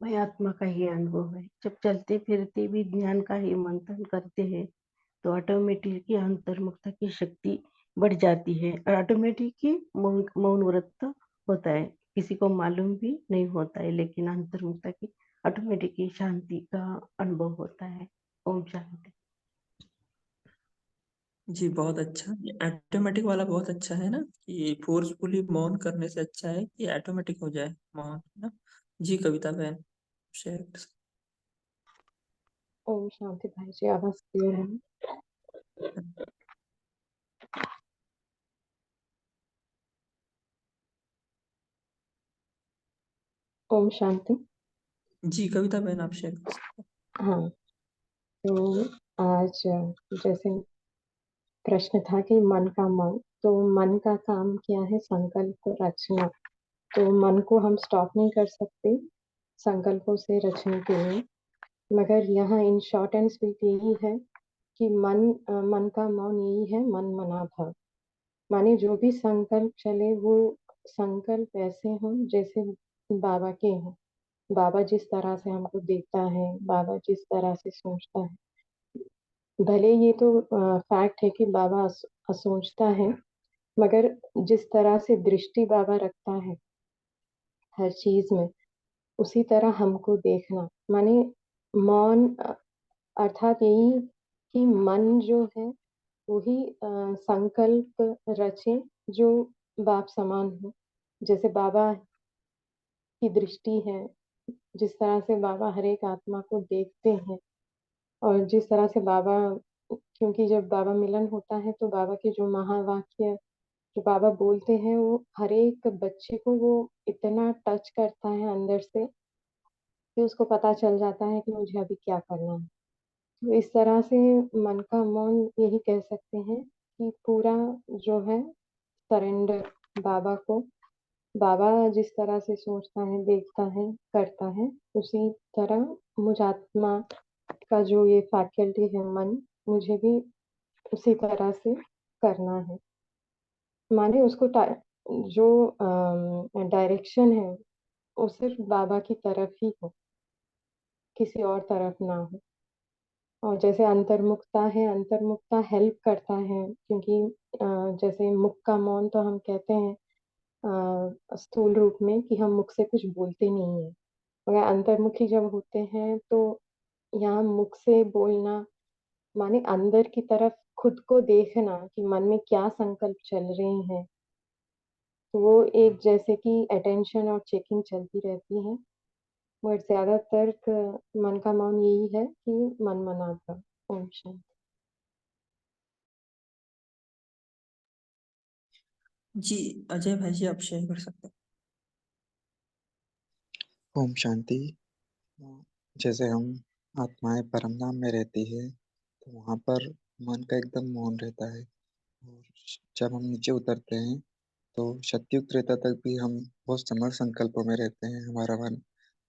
वही आत्मा का ही अनुभव है। जब चलते फिरते भी ज्ञान का ही मंथन करते हैं तो ऑटोमेटिक अंतर्मुखता की शक्ति बढ़ जाती है, और ऑटोमेटिक ही मौन व्रत होता है, किसी को मालूम भी नहीं होता है, लेकिन अंतर्मुखता की ऑटोमेटिक ही शांति का अनुभव होता है। ओम शांति। जी बहुत अच्छा। ये ऑटोमेटिक वाला बहुत अच्छा है ना, कि फोर्सफुली मौन करने से अच्छा है कि ऑटोमेटिक हो जाए मौन, है ना। जी कविता बहन, शेयर कर सकते ओम शांति भाई जी, आवाज क्लियर है? हैं। ओम शांति। जी कविता बहन, आप शेयर कर सकते हाँ, तो आज जैसे प्रश्न था कि मन का मौन, तो मन का काम क्या है? संकल्प रचना। तो मन को हम स्टॉप नहीं कर सकते संकल्पों से रचने के लिए, मगर यहाँ इन शॉर्ट एंड स्वीट यही है कि मन का मौन यही है, मन मना भाव। माने जो भी संकल्प चले वो संकल्प ऐसे हों जैसे बाबा के हों। बाबा जिस तरह से हमको देखता है, बाबा जिस तरह से सोचता है, भले ये तो फैक्ट है कि बाबा सोचता है, मगर जिस तरह से दृष्टि बाबा रखता है हर चीज में, उसी तरह हमको देखना। माने मौन अर्थात यही कि मन जो है वही संकल्प रचे जो बाप समान हो। जैसे बाबा की दृष्टि है, जिस तरह से बाबा हर एक आत्मा को देखते हैं, और जिस तरह से बाबा, क्योंकि जब बाबा मिलन होता है तो बाबा के जो महावाक्य जो बाबा बोलते हैं वो हर एक बच्चे को वो इतना टच करता है अंदर से कि उसको पता चल जाता है कि मुझे अभी क्या करना है। तो इस तरह से मन का मौन यही कह सकते हैं कि पूरा जो है सरेंडर बाबा को, बाबा जिस तरह से सोचता है, देखता है, करता है, उसी तरह मुझ आत्मा का जो ये फैकल्टी है मन, मुझे भी उसी तरह से करना है। माने उसको जो डायरेक्शन है वो सिर्फ बाबा की तरफ ही हो, किसी और तरफ ना हो। और जैसे अंतर्मुखता है, अंतर्मुखता हेल्प करता है, क्योंकि जैसे मुख का मौन तो हम कहते हैं स्थूल रूप में कि हम मुख से कुछ बोलते नहीं है, मगर अंतर्मुखी जब होते हैं तो यहाँ मुख से बोलना माने अंदर की तरफ खुद को देखना कि मन में क्या संकल्प चल रहे हैं, तो वो एक जैसे कि अटेंशन और चेकिंग चलती रहती है। मगर ज्यादातर मन का मौन यही है कि मन मनाता। ओम शांति। जी अजय भाई जी, आप शेयर कर सकते हैं। ओम शांति। जैसे हम आत्माएं परमधाम में रहती है तो वहाँ पर मन का एकदम मौन रहता है, और जब हम नीचे उतरते हैं तो सतयुग त्रेता तक भी हम बहुत समर संकल्पों में रहते हैं। हमारा मन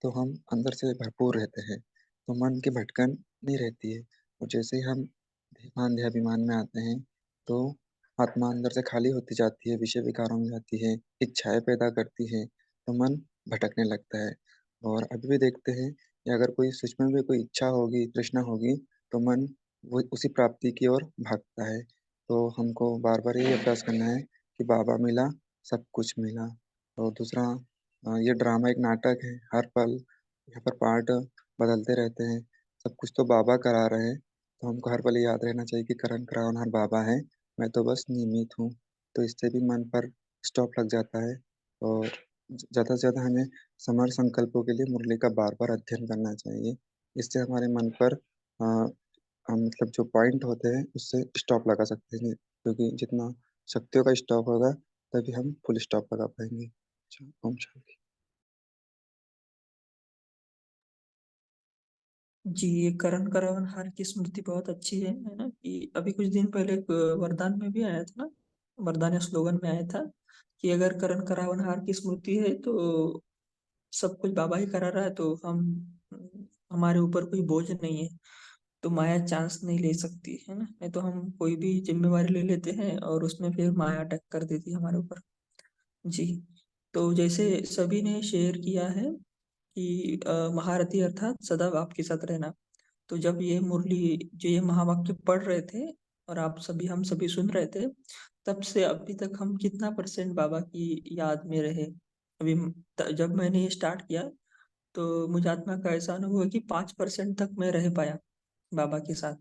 तो हम अंदर से भरपूर रहते हैं, तो मन की भटकन नहीं रहती है। और जैसे ही हम ध्यान ध्याभिमान में आते हैं तो आत्मा अंदर से खाली होती जाती है, विषय विकारों में जाती है, इच्छाएं पैदा करती है, तो मन भटकने लगता है। और अभी भी देखते हैं कि अगर कोई सच में भी कोई इच्छा होगी, तृष्णा होगी, तो मन वो उसी प्राप्ति की ओर भागता है। तो हमको बार बार यही अभ्यास करना है कि बाबा मिला, सब कुछ मिला। और दूसरा, ये ड्रामा एक नाटक है, हर पल यहाँ पर पार्ट बदलते रहते हैं। सब कुछ तो बाबा करा रहे हैं, तो हमको हर पल ये याद रहना चाहिए कि करण करावनहार बाबा है, मैं तो बस निमित्त हूँ। तो इससे भी मन पर स्टॉप लग जाता है। और ज़्यादा से ज़्यादा हमें समर संकल्पों के लिए मुरली का बार बार अध्ययन करना चाहिए। इससे हमारे मन पर हम मतलब जो पॉइंट होते हैं उससे स्टॉप लगा सकते हैं, क्योंकि जितना शक्तियों का स्टॉप होगा तभी हम फुल स्टॉप लगा पाएंगे। अच्छा, ओम शांति। जी, ये करण करावनहार की स्मृति बहुत अच्छी है ना, कि अभी कुछ दिन पहले एक वरदान में भी आया था ना, वरदान या स्लोगन में आया था कि अगर करण करावनहार की स्मृति है तो सब कुछ बाबा ही करा रहा है, तो हमारे ऊपर कोई बोझ नहीं है, तो माया चांस नहीं ले सकती है ना। नहीं तो हम कोई भी जिम्मेवारी ले लेते हैं और उसमें फिर माया अटैक कर देती है हमारे ऊपर। जी, तो जैसे सभी ने शेयर किया है कि महारथी अर्थात सदा आपके साथ रहना। तो जब ये मुरली जो ये महावाक्य पढ़ रहे थे और आप सभी हम सभी सुन रहे थे, तब से अभी तक हम कितना परसेंट बाबा की याद में रहे। अभी जब मैंने ये स्टार्ट किया तो मुझे आत्मा का ऐसा अनुभव हुआ कि 5% तक मैं रह पाया बाबा के साथ।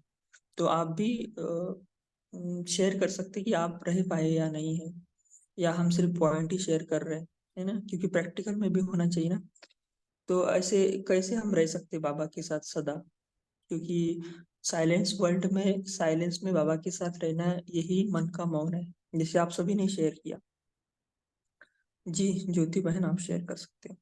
तो आप भी शेयर कर सकते कि आप रह पाए या नहीं है, या हम सिर्फ पॉइंट ही शेयर कर रहे हैं, है ना, क्योंकि प्रैक्टिकल में भी होना चाहिए ना। तो ऐसे कैसे हम रह सकते बाबा के साथ सदा, क्योंकि साइलेंस वर्ल्ड में, साइलेंस में बाबा के साथ रहना यही मन का मौन है, जिसे आप सभी ने शेयर किया। जी ज्योति बहन, आप शेयर कर सकते हैं।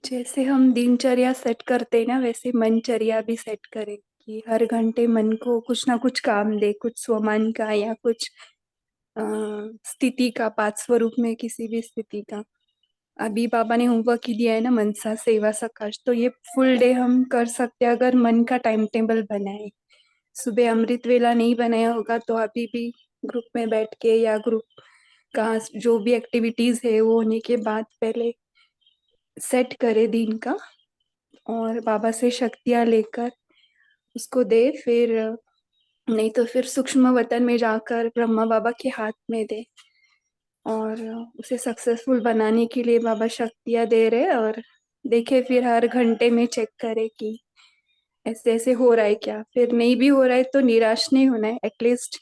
जैसे हम दिनचर्या सेट करते हैं ना, वैसे मनचर्या भी सेट करें कि हर घंटे मन को कुछ ना कुछ काम दे, कुछ स्वमान का या कुछ स्थिति का, पांच स्वरूप में किसी भी स्थिति का। अभी बाबा ने होमवर्क ही दिया है ना, मनसा सेवा सकाश, तो ये फुल डे हम कर सकते हैं अगर मन का टाइम टेबल बनाए। सुबह अमृत वेला नहीं बनाया होगा तो अभी भी ग्रुप में बैठ के या ग्रुप का जो भी एक्टिविटीज है वो होने के बाद पहले सेट करे दिन का, और बाबा से शक्तियां लेकर उसको दे। फिर नहीं तो फिर सूक्ष्म वतन में जाकर ब्रह्मा बाबा के हाथ में दे, और उसे सक्सेसफुल बनाने के लिए बाबा शक्तियां दे रहे। और देखे फिर हर घंटे में चेक करे कि ऐसे ऐसे हो रहा है क्या, फिर नहीं भी हो रहा है तो निराश नहीं होना है, एटलीस्ट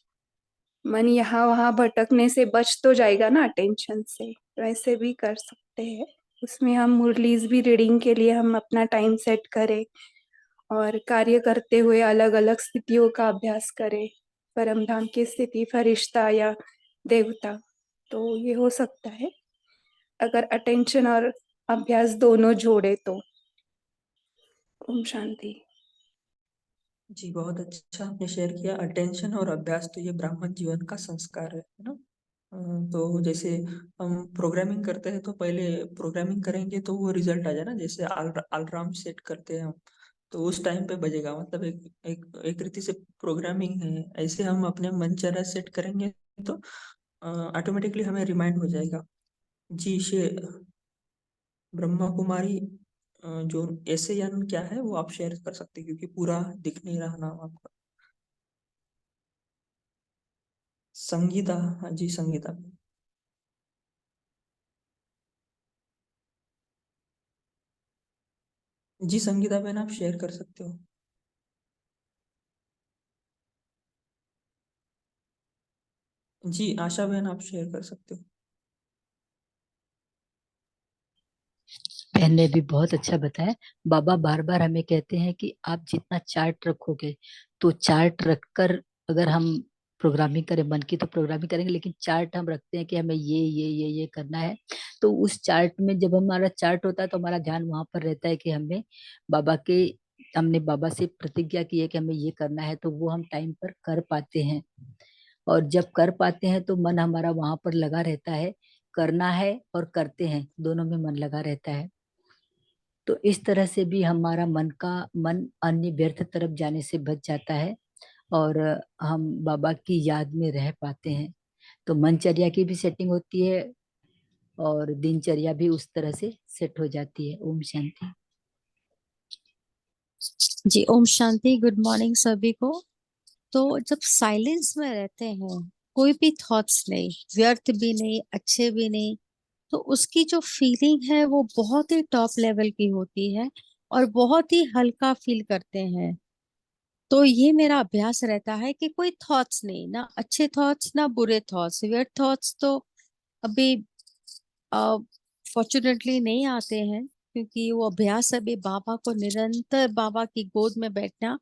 मन यहाँ वहाँ भटकने से बच तो जाएगा ना अटेंशन से, तो ऐसे भी कर सकते हैं। उसमें हम मुरलीज भी रीडिंग के लिए हम अपना टाइम सेट करें और कार्य करते हुए अलग अलग स्थितियों का अभ्यास करें, परम धाम की स्थिति, फरिश्ता या देवता, तो ये हो सकता है अगर अटेंशन और अभ्यास दोनों जोड़े तो। ओम शांति। जी, बहुत अच्छा आपने शेयर किया। अटेंशन और अभ्यास तो ये ब्राह्मण जीवन का संस्कार है ना। तो जैसे हम प्रोग्रामिंग करते हैं तो पहले प्रोग्रामिंग करेंगे तो वो रिजल्ट आ जाए ना, जैसे अलार्म सेट करते हैं हम, तो उस टाइम पे बजेगा, मतलब एक रीति से प्रोग्रामिंग है। ऐसे हम अपने मनचर्या सेट करेंगे तो ऑटोमेटिकली हमें रिमाइंड हो जाएगा। जी, शे ब्रह्मा कुमारी जो ऐसे यान क्या है वो आप शेयर कर सकते हैं, क्योंकि पूरा दिख नहीं रहा नाम आपका। संगीता, हाँ जी संगीता। जी संगीता बहन, आप शेयर कर सकते हो। जी आशा बहन, आप शेयर कर सकते हो। बहन ने भी बहुत अच्छा बताया। बाबा बार बार हमें कहते हैं कि आप जितना चार्ट रखोगे, तो चार्ट रखकर अगर हम प्रोग्रामिंग करें, मन की तो प्रोग्रामिंग करेंगे, लेकिन चार्ट हम रखते हैं कि हमें ये करना है, तो उस चार्ट में जब हमारा चार्ट होता है तो हमारा ध्यान वहां पर रहता है कि बाबा के हमने बाबा से प्रतिज्ञा की है कि हमें ये करना है, तो वो हम टाइम पर कर पाते हैं। और जब कर पाते हैं तो मन हमारा वहां पर लगा रहता है, करना है और करते हैं दोनों में मन लगा रहता है। तो इस तरह से भी हमारा मन अन्य व्यर्थ तरफ जाने से बच जाता है, और हम बाबा की याद में रह पाते हैं। तो मनचर्या की भी सेटिंग होती है और दिनचर्या भी उस तरह से सेट हो जाती है। ओम शांति। जी ओम शांति। गुड मॉर्निंग सभी को। तो जब साइलेंस में रहते हैं, कोई भी थॉट्स नहीं, व्यर्थ भी नहीं, अच्छे भी नहीं, तो उसकी जो फीलिंग है वो बहुत ही टॉप लेवल की होती है और बहुत ही हल्का फील करते हैं। तो ये मेरा अभ्यास रहता है कि कोई थॉट्स नहीं, ना अच्छे थॉट्स ना बुरे थॉट्स, व्यर्थ थॉट्स तो अभी फॉर्चुनेटली नहीं आते हैं, क्योंकि वो अभ्यास अभी बाबा को निरंतर बाबा की गोद में बैठना।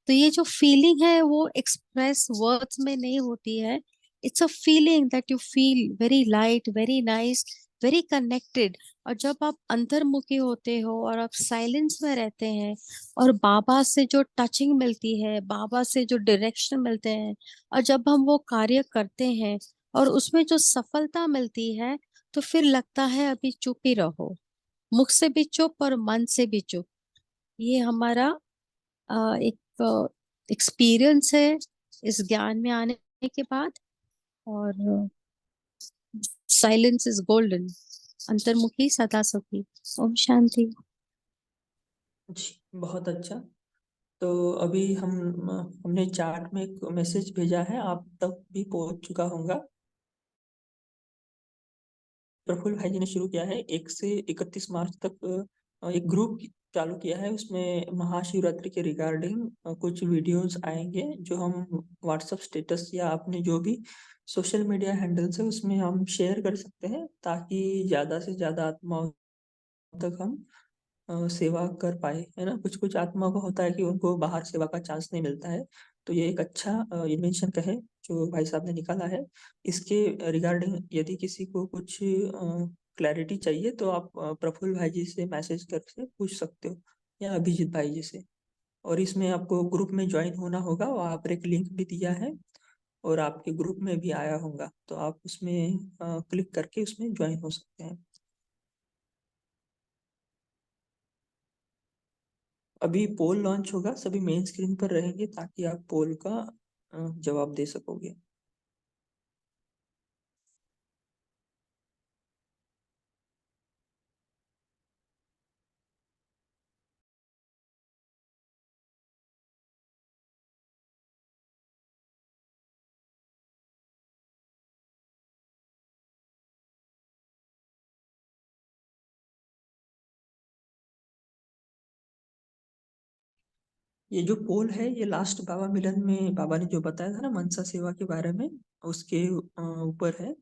तो ये जो फीलिंग है वो एक्सप्रेस वर्ड्स में नहीं होती है। It's a feeling that you feel very light, very nice, very connected. और जब आप अंतर्मुखी होते हो और आप साइलेंस में रहते हैं और बाबा से जो टचिंग मिलती है, बाबा से जो डायरेक्शन मिलते हैं, और जब हम वो कार्य करते हैं और उसमें जो सफलता मिलती है, तो फिर लगता है अभी चुप ही रहो, मुख से भी चुप और मन से भी चुप। ये हमारा एक एक्सपीरियंस है इस ज्ञान में आने के बाद। और साइलेंस इज गोल्डन, अंतर्मुखी सदा सुखी। ओम शांति। जी बहुत अच्छा। तो अभी हमने चार्ट में एक मैसेज भेजा है, आप तक भी पहुंच चुका होगा। प्रफुल्ल भाई जी ने शुरू किया है 1 से 31 मार्च तक एक ग्रुप चालू किया है। उसमें महाशिवरात्रि के रिगार्डिंग कुछ वीडियोस आएंगे जो हम व्हाट्सएप स्टेटस या अपने जो भी सोशल मीडिया हैंडल्स है उसमें हम शेयर कर सकते हैं, ताकि ज़्यादा से ज़्यादा आत्माओं तक हम सेवा कर पाए, है ना। कुछ कुछ आत्मा को होता है कि उनको बाहर सेवा का चांस नहीं मिलता है, तो ये एक अच्छा इन्वेंशन का है जो भाई साहब ने निकाला है। इसके रिगार्डिंग यदि किसी को कुछ क्लैरिटी चाहिए तो आप प्रफुल्ल भाई जी से मैसेज करके पूछ सकते हो, या अभिजीत भाई जी से। और इसमें आपको ग्रुप में ज्वाइन होना होगा, वहाँ पर एक लिंक भी दिया है और आपके ग्रुप में भी आया होगा, तो आप उसमें क्लिक करके उसमें ज्वाइन हो सकते हैं। अभी पोल लॉन्च होगा, सभी मेन स्क्रीन पर रहेंगे ताकि आप पोल का जवाब दे सकोगे। ये जो पोल है ये लास्ट बाबा मिलन में बाबा ने जो बताया था ना मनसा सेवा के बारे में, उसके ऊपर है।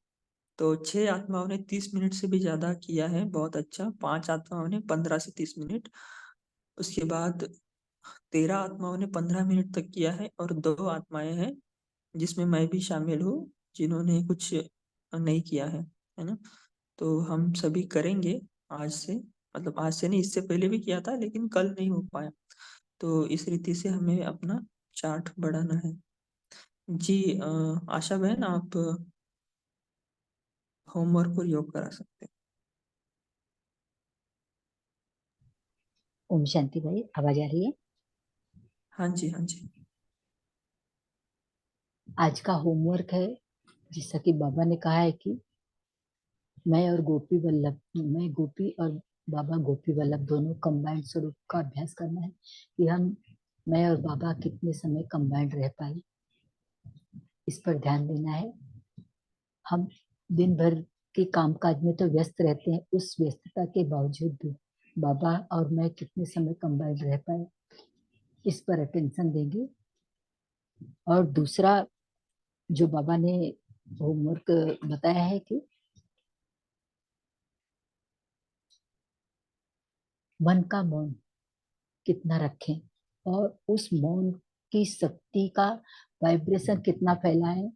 तो 6 आत्माओं ने 30 मिनट से भी ज्यादा किया है, बहुत अच्छा। 5 आत्माओं ने 15 से 30 मिनट। उसके बाद 13 आत्माओं ने 15 मिनट तक किया है, और 2 आत्माएं हैं जिसमें मैं भी शामिल हूँ, जिन्होंने कुछ नहीं किया है ना। तो हम सभी करेंगे आज से, मतलब आज से नहीं, इससे पहले भी किया था लेकिन कल नहीं हो पाया। तो इस रीति से हमें अपना चार्ट बढ़ाना है। जी आशा बहन, आप होमवर्क और योग करा सकते हैं। ओम शांति भाई, आवाज आ रही है? हाँ जी, हाँ जी। आज का होमवर्क है, जैसा कि बाबा ने कहा है कि मैं और गोपी और बाबा गोपी वल्लभ दोनों कंबाइंड स्वरूप का अभ्यास करना है, कि मैं और बाबा कितने समय कंबाइंड रह पाए, इस पर ध्यान देना है। हम दिन भर के कामकाज में तो व्यस्त रहते हैं, उस व्यस्तता के बावजूद भी बाबा और मैं कितने समय कंबाइंड रह पाए, इस पर अटेंशन देंगे। और दूसरा जो बाबा ने होमवर्क बताया है कि मन का मौन कितना रखें, और उस मौन की शक्ति का वाइब्रेशन कितना फैला है,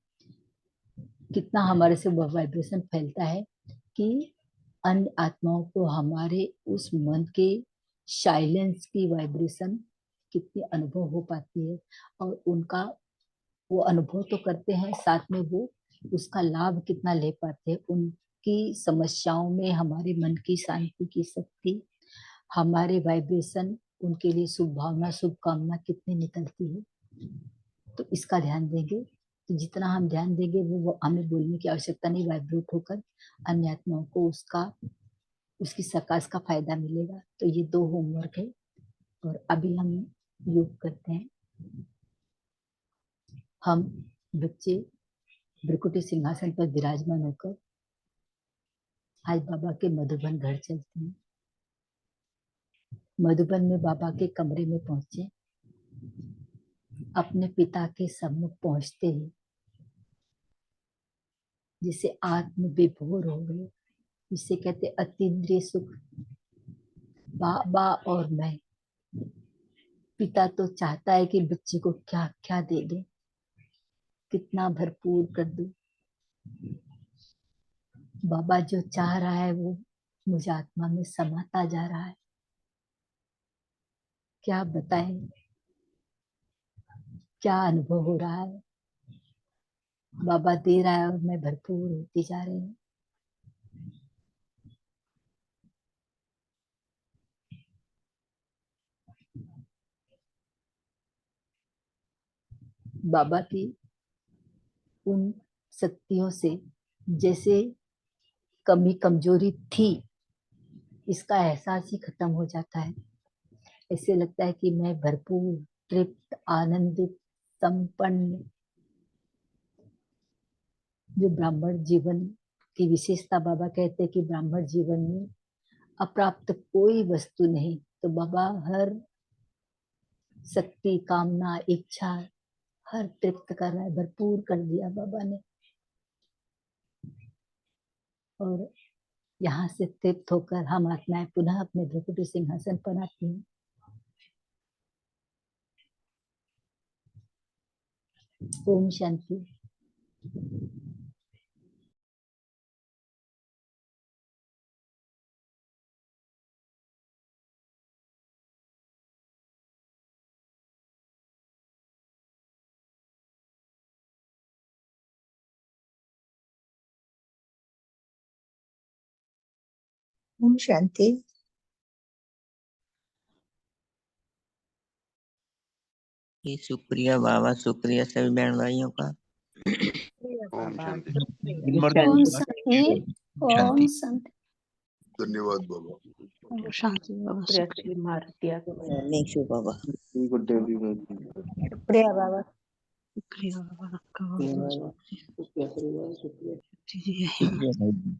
कितना हमारे से वह वाइब्रेशन फैलता है कि अन्य आत्माओं को हमारे उस मन के साइलेंस की वाइब्रेशन कितनी अनुभव हो पाती है, और उनका वो अनुभव तो करते हैं, साथ में वो उसका लाभ कितना ले पाते हैं। उनकी समस्याओं में हमारे मन की शांति की शक्ति, हमारे वाइब्रेशन, उनके लिए शुभ भावना शुभकामना कितनी निकलती है। तो इसका ध्यान देंगे, तो जितना हम ध्यान देंगे वो हमें बोलने की आवश्यकता नहीं, वाइब्रेट होकर अन्य आत्माओं को उसकी सकाश का फायदा मिलेगा। तो ये 2 होमवर्क है, और अभी हम योग करते हैं। हम बच्चे भ्रिकुटी सिंहासन पर विराजमान होकर आज बाबा के मधुबन घर चलते हैं। मधुबन में बाबा के कमरे में पहुंचे, अपने पिता के सम्मुख पहुंचते ही जिसे आत्म विभोर हो गए, जिसे कहते अतीन्द्रिय सुख। बाबा और मैं, पिता तो चाहता है कि बच्चे को क्या क्या दे दे, कितना भरपूर कर दो। बाबा जो चाह रहा है वो मुझ आत्मा में समाता जा रहा है। क्या बताएं, क्या अनुभव हो रहा है। बाबा दे रहा है और मैं भरपूर होती जा रही हूँ। बाबा की उन शक्तियों से जैसे कमी कमजोरी थी, इसका एहसास ही खत्म हो जाता है। ऐसे लगता है कि मैं भरपूर, तृप्त, आनंदित, संपन्न। जो ब्राह्मण जीवन की विशेषता, बाबा कहते हैं कि ब्राह्मण जीवन में अप्राप्त कोई वस्तु नहीं। तो बाबा हर शक्ति, कामना, इच्छा हर तृप्त कर रहा है, भरपूर कर दिया बाबा ने। और यहाँ से तृप्त होकर हम आत्माएं पुनः अपने भ्रिकुटी सिंहासन पर आती हैं। ओम शांति। ओम शांति। शुक्रिया बाबा, शुक्रिया सभी बहन भाइयों का। ओम शांति। ओम शांति। ओम शांति। धन्यवाद बाबा। शांति बाबा, श्री मारुति नेक्स्ट बाबा। Good day everyone. शुक्रिया बाबा। शुक्रिया बाबा आपका। शुक्रिया।